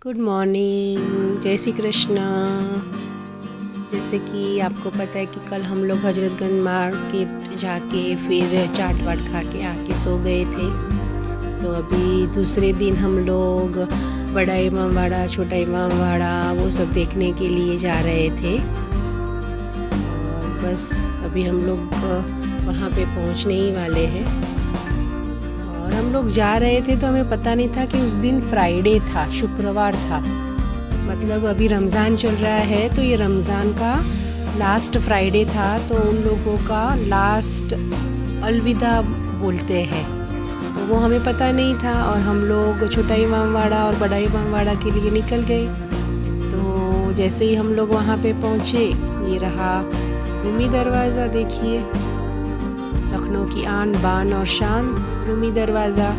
Good morning, जय श्री कृष्णा। जैसे कि आपको पता है कि कल हम लोग हजरतगंज मार्केट जाके फिर चाट वाट खा के आके सो गए थे। तो अभी दूसरे दिन हम लोग बड़ा इमाम बाड़ा, छोटा इमाम बाड़ा वो सब देखने के लिए जा रहे थे। और बस अभी हम लोग वहाँ पे पहुँचने ही वाले हैं। और हम लोग जा रहे थे तो हमें पता नहीं था कि उस दिन फ्राइडे था, शुक्रवार था। मतलब अभी रमज़ान चल रहा है तो ये रमज़ान का लास्ट फ्राइडे था, तो उन लोगों का लास्ट अलविदा बोलते हैं, तो वो हमें पता नहीं था। और हम लोग छोटा इमाम बाड़ा और बड़ा इमाम बाड़ा के लिए निकल गए। तो जैसे ही हम लोग वहाँ पे पहुँचे, ये रहा रूमी दरवाज़ा। देखिए, लखनऊ की आन बान और शान रूमी दरवाज़ा।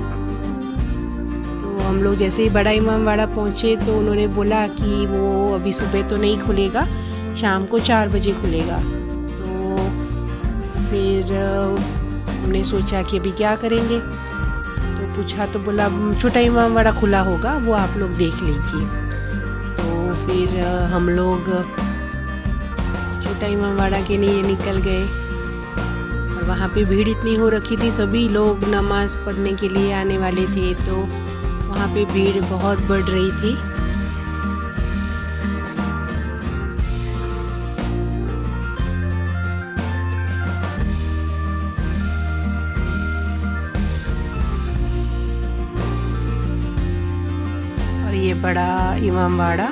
तो हम लोग जैसे ही बड़ा इमाम बाड़ा पहुँचे तो उन्होंने बोला कि वो अभी सुबह तो नहीं खुलेगा, शाम को 4 बजे खुलेगा। तो फिर हमने सोचा कि अभी क्या करेंगे, तो पूछा तो बोला छोटा इमाम बाड़ा खुला होगा, वो आप लोग देख लीजिए। तो फिर हम लोग छोटा इमाम बाड़ा के लिए निकल गए। वहाँ पे भीड़ इतनी हो रखी थी, सभी लोग नमाज़ पढ़ने के लिए आने वाले थे, तो वहाँ पे भीड़ बहुत बढ़ रही थी। और ये बड़ा इमाम बाड़ा,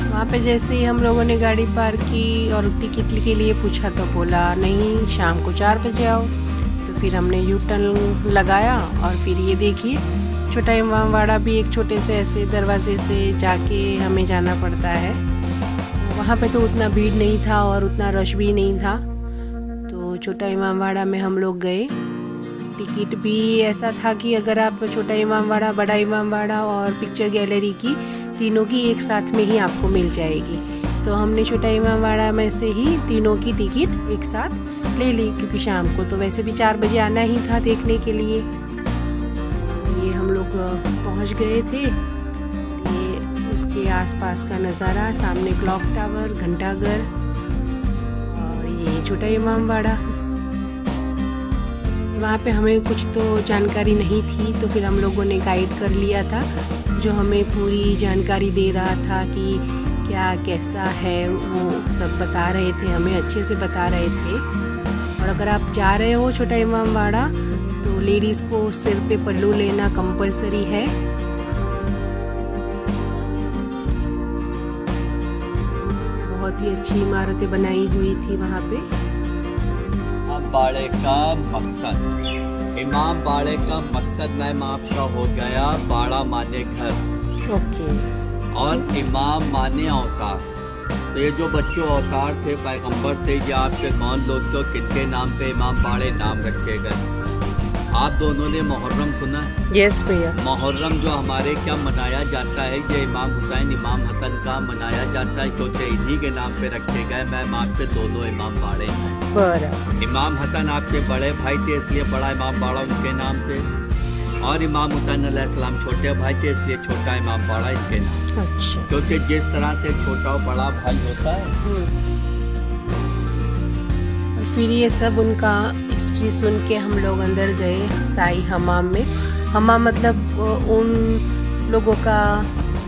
वहाँ पे जैसे ही हम लोगों ने गाड़ी पार्क की और टिकट के लिए पूछा तो बोला नहीं, शाम को 4 बजे आओ। तो फिर हमने यू टर्न लगाया और फिर ये देखिए छोटा इमाम बाड़ा भी एक छोटे से ऐसे दरवाजे से जाके हमें जाना पड़ता है। तो वहाँ पे तो उतना भीड़ नहीं था और उतना रश भी नहीं था। तो छोटा इमाम बाड़ा में हम लोग गए। टिकट भी ऐसा था कि अगर आप छोटा इमाम बाड़ा, बड़ा इमाम बाड़ा और पिक्चर गैलरी की तीनों की एक साथ में ही आपको मिल जाएगी। तो हमने छोटा इमाम बाड़ा में से ही तीनों की टिकट एक साथ ले ली, क्योंकि शाम को तो वैसे भी 4 बजे आना ही था देखने के लिए। ये हम लोग पहुंच गए थे। ये उसके आसपास का नज़ारा, सामने क्लॉक टावर, घंटाघर और ये छोटा इमाम बाड़ा। वहाँ पे हमें कुछ तो जानकारी नहीं थी, तो फिर हम लोगों ने गाइड कर लिया था, जो हमें पूरी जानकारी दे रहा था कि क्या कैसा है, वो सब बता रहे थे, हमें अच्छे से बता रहे थे। और अगर आप जा रहे हो छोटा इमाम बाड़ा तो लेडीज़ को सिर पे पल्लू लेना कंपलसरी है। बहुत ही अच्छी इमारतें बनाई हुई थी वहाँ पे। बाड़े का मकसद, इमाम बाड़े का मकसद मैम आपका हो गया बाड़ा माने घर, ओके, और इमाम माने अवतार। तो ये जो बच्चों अवतार थे, पैगंबर थे, ये आपके कौन लोग तो किनके नाम पे इमाम बाड़े नाम रखे गए। आप दोनों ने मुहर्रम सुना है? यस भैया। मुहर्रम जो हमारे क्या मनाया जाता है, ये इमाम हुसैन इमाम हसन का मनाया जाता है, क्योंकि इन्हीं के नाम पे रखे गए। मैम आपके दोनों इमाम बाड़े हैं। बराबर। इमाम हसन आपके बड़े भाई थे, इसलिए बड़ा इमाम बाड़ा उनके नाम पे, और इमाम हुसैन अलैहिस्सलाम छोटे भाई थे, इसलिए छोटा इमाम बाड़ा इनके नाम। अच्छा। क्योंकि जिस तरह से छोटा और बड़ा भाई होता है। और फिर ये सब उनका हिस्ट्री सुन के हम लोग अंदर गए शाही हमाम में। हमाम मतलब उन लोगों का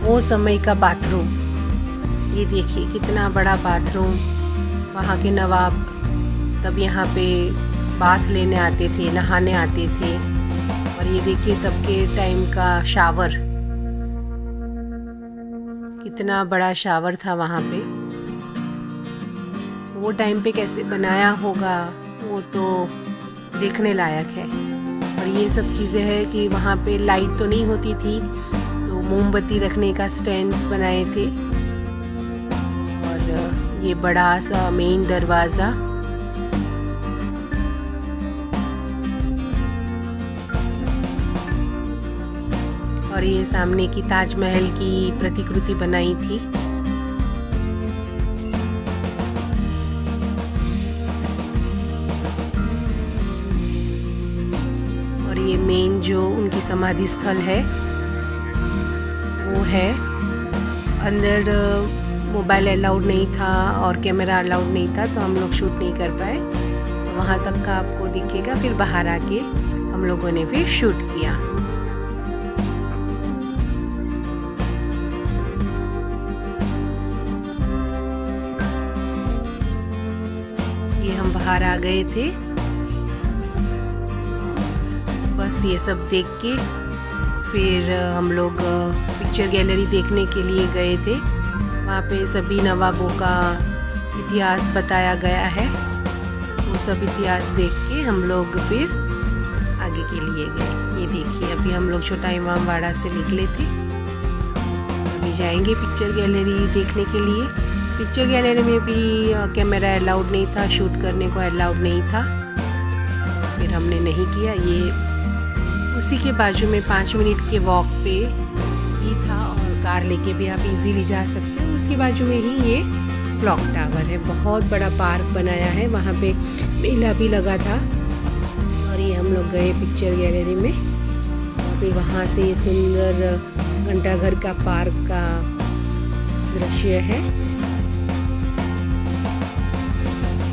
वो समय का बाथरूम। ये देखिए कितना बड़ा बाथरूम। वहाँ के नवाब तब यहाँ पे बाथ लेने आते थे, नहाने आते थे। और ये देखिए तब के टाइम का शावर, कितना बड़ा शावर था वहाँ पे। वो टाइम पे कैसे बनाया होगा वो तो देखने लायक है। और ये सब चीज़ें हैं कि वहाँ पे लाइट तो नहीं होती थी, तो मोमबत्ती रखने का स्टैंड्स बनाए थे। और ये बड़ा सा मेन दरवाज़ा, और ये सामने की ताजमहल की प्रतिकृति बनाई थी। और ये मेन जो उनकी समाधि स्थल है वो है, अंदर मोबाइल अलाउड नहीं था और कैमरा अलाउड नहीं था, तो हम लोग शूट नहीं कर पाए। तो वहाँ तक का आपको दिखेगा, फिर बाहर आके हम लोगों ने फिर शूट किया। ये हम बाहर आ गए थे, बस ये सब देख के फिर हम लोग पिक्चर गैलरी देखने के लिए गए थे। वहाँ पे सभी नवाबों का इतिहास बताया गया है। वो सब इतिहास देख के हम लोग फिर आगे के लिए गए। ये देखिए, अभी हम लोग छोटा इमामबाड़ा से निकले थे, अभी जाएंगे पिक्चर गैलरी देखने के लिए। पिक्चर गैलरी में भी कैमरा अलाउड नहीं था, शूट करने को अलाउड नहीं था, फिर हमने नहीं किया। ये उसी के बाजू में 5 मिनट के वॉक पे ही था और कार लेके भी आप इजीली जा सकते हो। उसके बाजू में ही ये क्लॉक टावर है, बहुत बड़ा पार्क बनाया है, वहाँ पे मेला भी लगा था। और ये हम लोग गए पिक्चर गैलरी में और फिर वहाँ से ये सुंदर घंटाघर का पार्क का दृश्य है,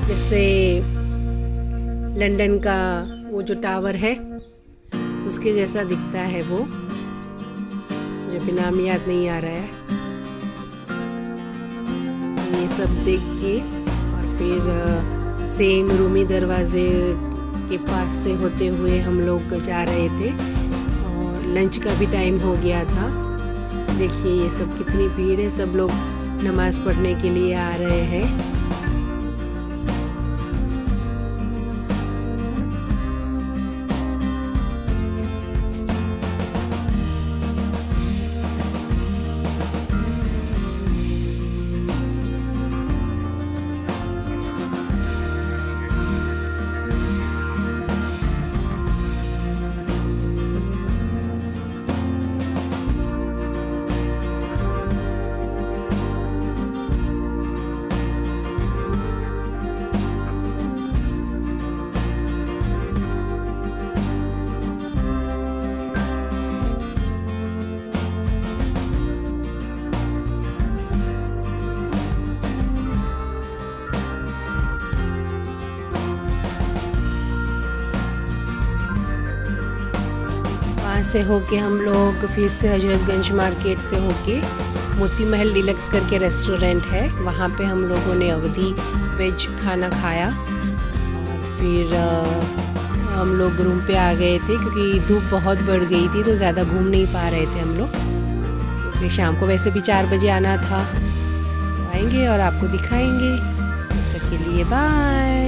जैसे लंदन का वो जो टावर है उसके जैसा दिखता है वो, मुझे भी नाम याद नहीं आ रहा है। ये सब देख के और फिर सेम रूमी दरवाजे के पास से होते हुए हम लोग जा रहे थे और लंच का भी टाइम हो गया था। देखिए ये सब कितनी भीड़ है, सब लोग नमाज पढ़ने के लिए आ रहे हैं। से होके हम लोग फिर से हजरतगंज मार्केट से होके मोती महल डिलक्स करके रेस्टोरेंट है, वहाँ पे हम लोगों ने अवधी वेज खाना खाया और फिर हम लोग रूम पे आ गए थे क्योंकि धूप बहुत बढ़ गई थी तो ज़्यादा घूम नहीं पा रहे थे हम लोग। तो फिर शाम को वैसे भी 4 बजे आना था, तो आएंगे और आपको दिखाएंगे। तब तक के लिए बाय।